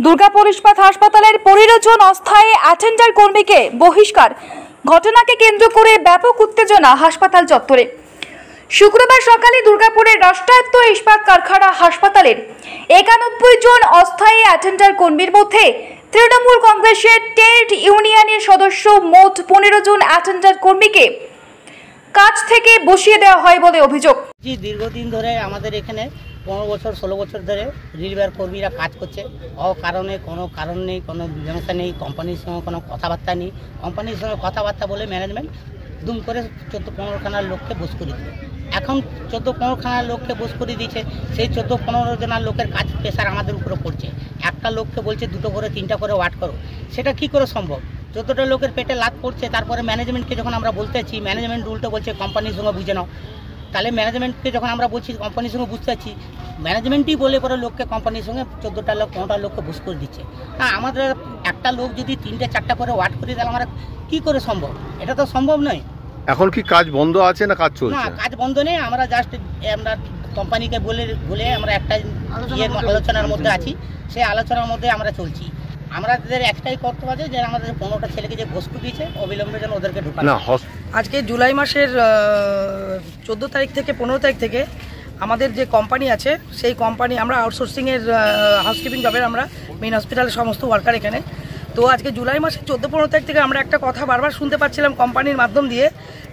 দুর্গাপুর ইস্পাত হাসপাতালের 15 জন অস্থায়ী অ্যাটেন্ডার কর্মীকে বহিষ্কার। ঘটনাকে কেন্দ্র করে ব্যাপক উত্তেজনা হাসপাতাল চত্বরে। শুক্রবার সকালে দুর্গাপুরের রাষ্ট্রায়ত্ত ইস্পাত কারখানা হাসপাতালের 91 জন অস্থায়ী অ্যাটেন্ডার কর্মীর মধ্যে তৃণমূল কংগ্রেসের ট্রেড ইউনিয়নের সদস্য মোট 15 জন অ্যাটেন্ডার কর্মীকে কাজ থেকে বসিয়ে দেওয়া হয় বলে অভিযোগ। দীর্ঘদিন ধরে আমাদের এখানে 15 বছর 16 বছর ধরে রিলিভার কর্মীরা কাজ করছে। অকারণে কোনো কারণ নেই, কোনো মীমাংসা নেই, কোম্পানির সঙ্গে কোনো কথাবার্তা নেই। কোম্পানির সঙ্গে কথাবার্তা বলে ম্যানেজমেন্ট দুম করে 14-15 খানার লোককে বস করে দিল। এখন 14-15 খানার লোককে বস করে দিয়েছে। সেই 14-15 জনের লোকের কাজ প্রেশার আমাদের উপরে পড়ছে। একটা লোককে বলছে 2টো করে 3টা করে ওয়ার্ড করো। সেটা কি করে সম্ভব? যতটা লোকের পেটে লাত পড়ছে। তারপরে ম্যানেজমেন্টকে যখন আমরা বলতেছি, ম্যানেজমেন্ট উল্টো বলছে কোম্পানির সঙ্গে বুঝে নাও। তাহলে ম্যানেজমেন্টকে যখন আমরা বলছি কোম্পানির সঙ্গে বুঝতে পারছি, ম্যানেজমেন্টই বলে পরে লোককে কোম্পানির সঙ্গে 14টা লোক 15টা লোককে বুঝ করে দিচ্ছে। হ্যাঁ, আমাদের একটা লোক যদি 3-4টা করে ওয়ার্ড করে তাহলে আমরা কী করে সম্ভব? এটা তো সম্ভব নয়। এখন কি কাজ বন্ধ আছে না কাজ চলছে? না, কাজ বন্ধ নেই। আমরা জাস্ট আমরা কোম্পানিকে বলে আমরা একটা আলোচনার মধ্যে আছি। সেই আলোচনার মধ্যে আমরা চলছি। আমাদের একটাই কর্তব্য আছে যে আমাদের 15টা ছেলেকে যে বসকু দিয়েছে অবিলম্বে যেন ওদেরকে ঢোকানো। আজকে জুলাই মাসের 14 তারিখ থেকে 15 তারিখ থেকে আমাদের যে কোম্পানি আছে সেই কোম্পানি আমরা আউটসোর্সিংয়ের হাউসকিপিং জবের আমরা মেইন হসপিটালের সমস্ত ওয়ার্কার এখানে। তো আজকে জুলাই মাসের 14-15 তারিখ থেকে আমরা একটা কথা বারবার শুনতে পাচ্ছিলাম কোম্পানির মাধ্যম দিয়ে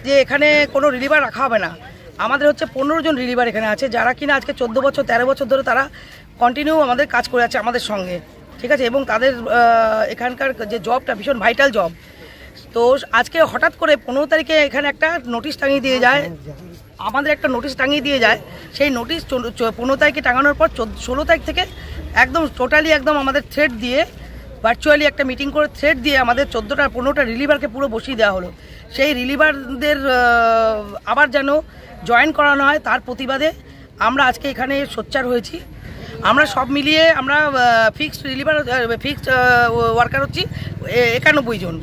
যে এখানে কোনো রিলিভার রাখা হবে না। আমাদের হচ্ছে 15 জন রিলিভার এখানে আছে, যারা কিনা আজকে 14 বছর 13 বছর ধরে তারা কন্টিনিউ আমাদের কাজ করে আছে আমাদের সঙ্গে, ঠিক আছে। এবং তাদের এখানকার যে জবটা ভীষণ ভাইটাল জব। তো আজকে হঠাৎ করে 15 তারিখে এখানে একটা নোটিশ টাঙিয়ে দিয়ে যায়, আমাদের একটা নোটিশ টাঙিয়ে দিয়ে যায়। সেই নোটিশ 15 তারিখে টাঙানোর পর 16 তারিখ থেকে একদম টোটালি একদম আমাদের থ্রেড দিয়ে ভার্চুয়ালি একটা মিটিং করে থ্রেড দিয়ে আমাদের 14টা-15টা রিলিভারকে পুরো বসিয়ে দেওয়া হলো। সেই রিলিভারদের আবার যেন জয়েন করানো হয় তার প্রতিবাদে আমরা আজকে এখানে সোচ্চার হয়েছি। আমরা সব মিলিয়ে আমরা ফিক্সড রিলিভার ফিক্সড ওয়ার্কার হচ্ছি 91 জন,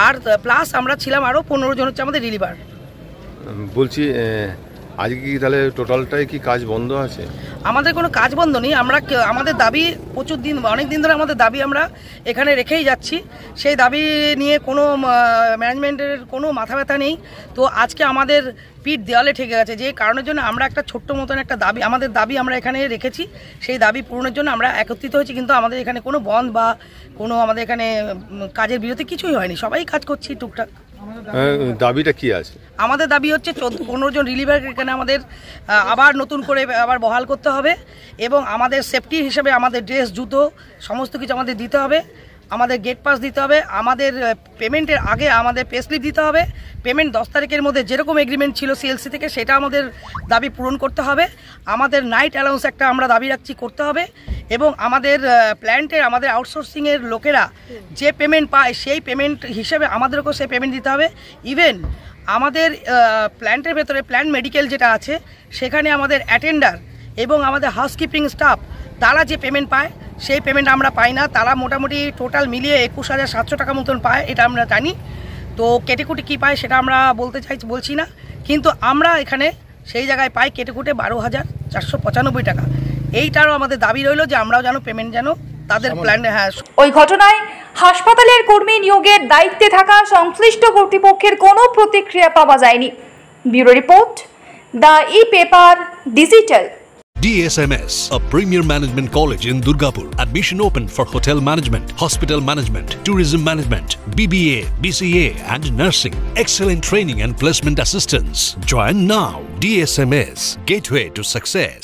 আর প্লাস আমরা ছিলাম আরও 15 জন হচ্ছে আমাদের রিলিভার। বলছি আজকে কি তাহলে টোটালটাই কি কাজ বন্ধ আছে? আমাদের কোনো কাজ বন্ধ নেই। আমরা আমাদের দাবি অনেক দিন ধরে আমাদের দাবি আমরা এখানে রেখেই যাচ্ছি। সেই দাবি নিয়ে কোনো ম্যানেজমেন্টের কোনো মাথা ব্যথা নেই। তো আজকে আমাদের পিঠ দেওয়ালে ঠেকে গেছে, যে কারণের জন্য আমরা একটা ছোট্ট মতন একটা দাবি আমাদের দাবি আমরা এখানে রেখেছি। সেই দাবি পূরণের জন্য আমরা একত্রিত হয়েছি, কিন্তু আমাদের এখানে কোনো বন্ধ বা কোনো আমাদের এখানে কাজের বিরতি কিছুই হয়নি, সবাই কাজ করছি টুকটাক। দাবিটা কি আছে? আমাদের দাবি হচ্ছে 14-15 জন রিলিভার এখানে আমাদের আবার নতুন করে আবার বহাল করতে হবে, এবং আমাদের সেফটি হিসেবে আমাদের ড্রেস, জুতো সমস্ত কিছু আমাদের দিতে হবে, আমাদের গেট পাস দিতে হবে, আমাদের পেমেন্টের আগে আমাদের পে স্লিপ দিতে হবে, পেমেন্ট 10 তারিখের মধ্যে যেরকম এগ্রিমেন্ট ছিল সিএলসি থেকে সেটা আমাদের দাবি পূরণ করতে হবে, আমাদের নাইট অ্যালাউন্স একটা আমরা দাবি রাখছি করতে হবে, এবং আমাদের প্ল্যান্টের আমাদের আউটসোর্সিংয়ের লোকেরা যে পেমেন্ট পায় সেই পেমেন্ট হিসেবে আমাদেরকেও সেই পেমেন্ট দিতে হবে। ইভেন আমাদের প্ল্যান্টের ভেতরে প্ল্যান্ট মেডিকেল যেটা আছে সেখানে আমাদের অ্যাটেন্ডার এবং আমাদের হাউসকিপিং স্টাফ তারা যে পেমেন্ট পায় সেই পেমেন্ট আমরা পাই না। তারা মোটামুটি টোটাল মিলিয়ে 21,700 টাকা মতন পায়, এটা আমরা জানি। তো কেটেকুটি কী পায় সেটা আমরা বলছি না, কিন্তু আমরা এখানে সেই জায়গায় পাই কেটেকুটে 12,495 টাকা। এইটারও আমাদের দাবি রইল যে আমরাও যেন পেমেন্ট যেন তাদের প্ল্যান। হ্যাঁ, ওই ঘটনায় হাসপাতালের কর্মী নিয়োগের দায়িত্বে থাকা সংশ্লিষ্ট কর্তৃপক্ষের কোনো প্রতিক্রিয়া পাওয়া যায়নি। Bureau report, the e-paper digital. DSMS, a premier management college in Durgapur. Admission open for hotel management, hospital management, tourism management, BBA, BCA and nursing. Excellent training and placement assistance. Join now. DSMS, gateway to success.